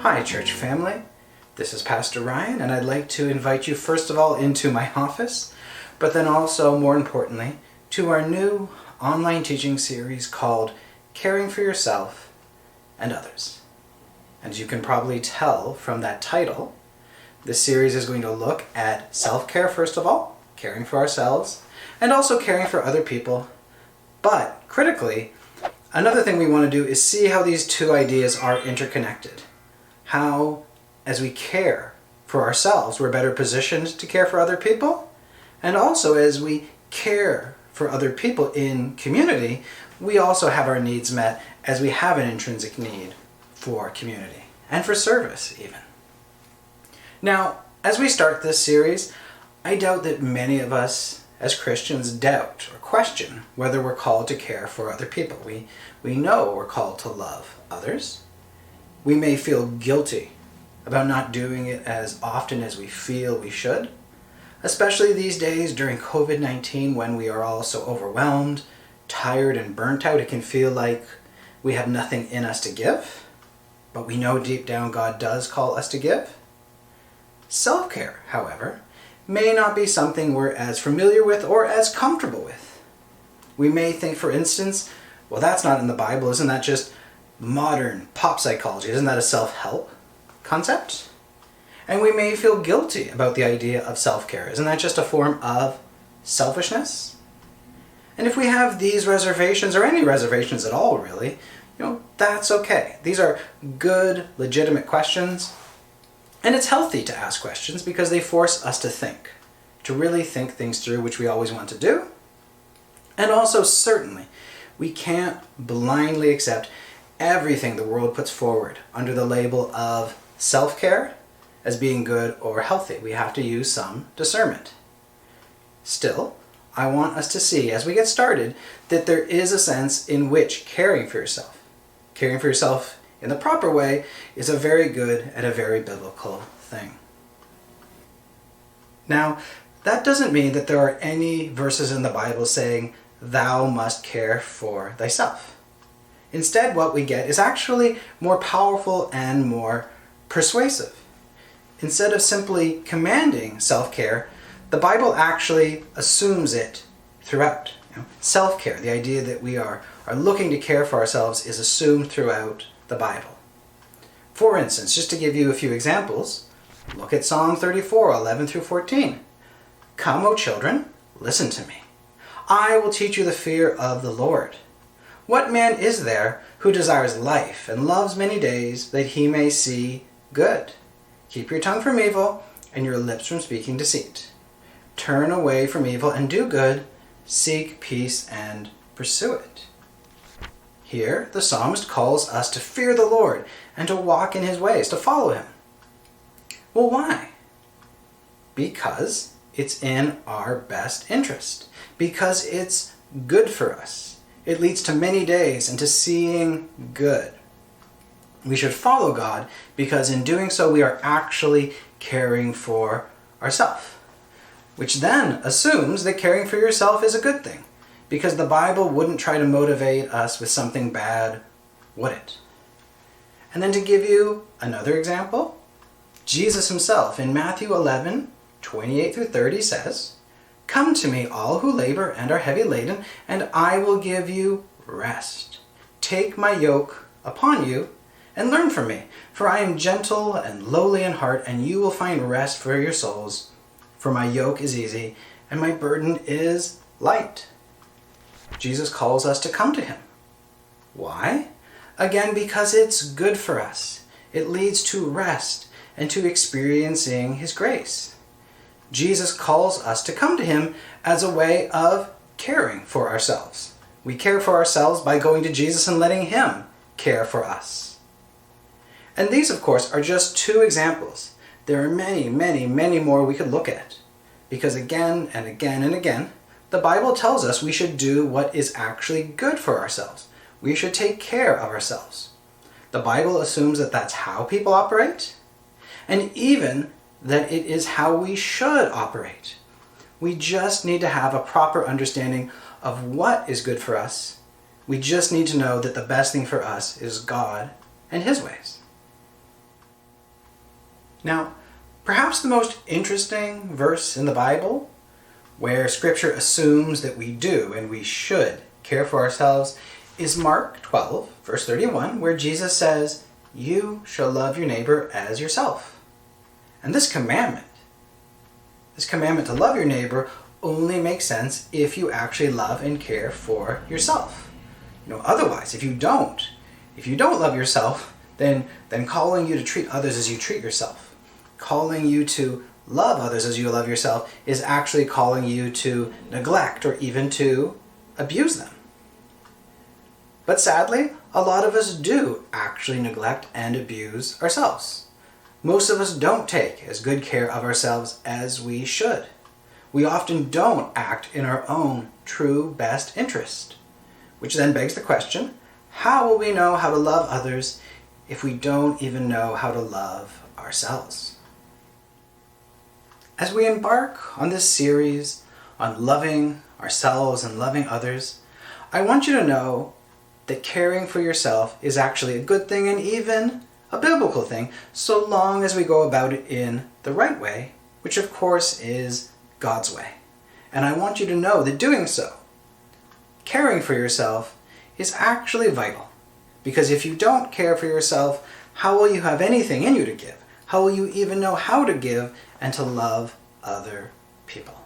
Hi, church family. This is Pastor Ryan, and I'd like to invite you first of all into my office, but then also, more importantly, to our new online teaching series called Caring for Yourself and Others. As you can probably tell from that title, this series is going to look at self-care first of all, caring for ourselves, and also caring for other people. But critically, another thing we want to do is see how these two ideas are interconnected. How, as we care for ourselves, we're better positioned to care for other people, and also as we care for other people in community, we also have our needs met as we have an intrinsic need for community and for service even. Now, as we start this series, I doubt that many of us as Christians doubt or question whether we're called to care for other people. We know we're called to love others. We may feel guilty about not doing it as often as we feel we should, especially these days during COVID-19 when we are all so overwhelmed, tired, and burnt out. It can feel like we have nothing in us to give, but we know deep down God does call us to give. Self-care, however, may not be something we're as familiar with or as comfortable with. We may think, for instance, well, that's not in the Bible. Isn't that just modern pop psychology? Isn't that a self-help concept? And we may feel guilty about the idea of self-care. Isn't that just a form of selfishness? And if we have these reservations, or any reservations at all really, that's okay. These are good, legitimate questions. And it's healthy to ask questions because they force us to think, to really think things through, which we always want to do. And also, certainly, we can't blindly accept everything the world puts forward under the label of self-care as being good or healthy. We have to use some discernment. Still, I want us to see, as we get started, that there is a sense in which caring for yourself in the proper way is a very good and a very biblical thing. Now, that doesn't mean that there are any verses in the Bible saying, "Thou must care for thyself." Instead, what we get is actually more powerful and more persuasive. Instead of simply commanding self-care, the Bible actually assumes it throughout. Self-care, the idea that we are looking to care for ourselves, is assumed throughout the Bible. For instance, just to give you a few examples, look at Psalm 34, 11 through 14. "Come, O children, listen to me. I will teach you the fear of the Lord. What man is there who desires life and loves many days that he may see good? Keep your tongue from evil and your lips from speaking deceit. Turn away from evil and do good. Seek peace and pursue it." Here, the psalmist calls us to fear the Lord and to walk in his ways, to follow him. Well, why? Because it's in our best interest. Because it's good for us. It leads to many days and to seeing good. We should follow God because in doing so we are actually caring for ourselves, which then assumes that caring for yourself is a good thing, because the Bible wouldn't try to motivate us with something bad, would it? And then to give you another example, Jesus himself in Matthew 11, 28 through 30 says, "Come to me, all who labor and are heavy laden, and I will give you rest. Take my yoke upon you and learn from me, for I am gentle and lowly in heart, and you will find rest for your souls. For my yoke is easy and my burden is light." Jesus calls us to come to him. Why? Again, because it's good for us. It leads to rest and to experiencing his grace. Jesus calls us to come to him as a way of caring for ourselves. We care for ourselves by going to Jesus and letting him care for us. And these, of course, are just two examples. There are many, many, many more we could look at. Because again and again and again, the Bible tells us we should do what is actually good for ourselves. We should take care of ourselves. The Bible assumes that that's how people operate, and even that it is how we should operate. We just need to have a proper understanding of what is good for us. We just need to know that the best thing for us is God and his ways. Now, perhaps the most interesting verse in the Bible, where Scripture assumes that we do and we should care for ourselves, is Mark 12, verse 31, where Jesus says, "You shall love your neighbor as yourself." And this commandment to love your neighbor only makes sense if you actually love and care for yourself. Otherwise, if you don't love yourself, then calling you to treat others as you treat yourself, calling you to love others as you love yourself, is actually calling you to neglect or even to abuse them. But sadly, a lot of us do actually neglect and abuse ourselves. Most of us don't take as good care of ourselves as we should. We often don't act in our own true best interest. Which then begs the question, how will we know how to love others if we don't even know how to love ourselves? As we embark on this series on loving ourselves and loving others, I want you to know that caring for yourself is actually a good thing and even a biblical thing, so long as we go about it in the right way, which of course is God's way. And I want you to know that doing so, caring for yourself, is actually vital. Because if you don't care for yourself, how will you have anything in you to give? How will you even know how to give and to love other people?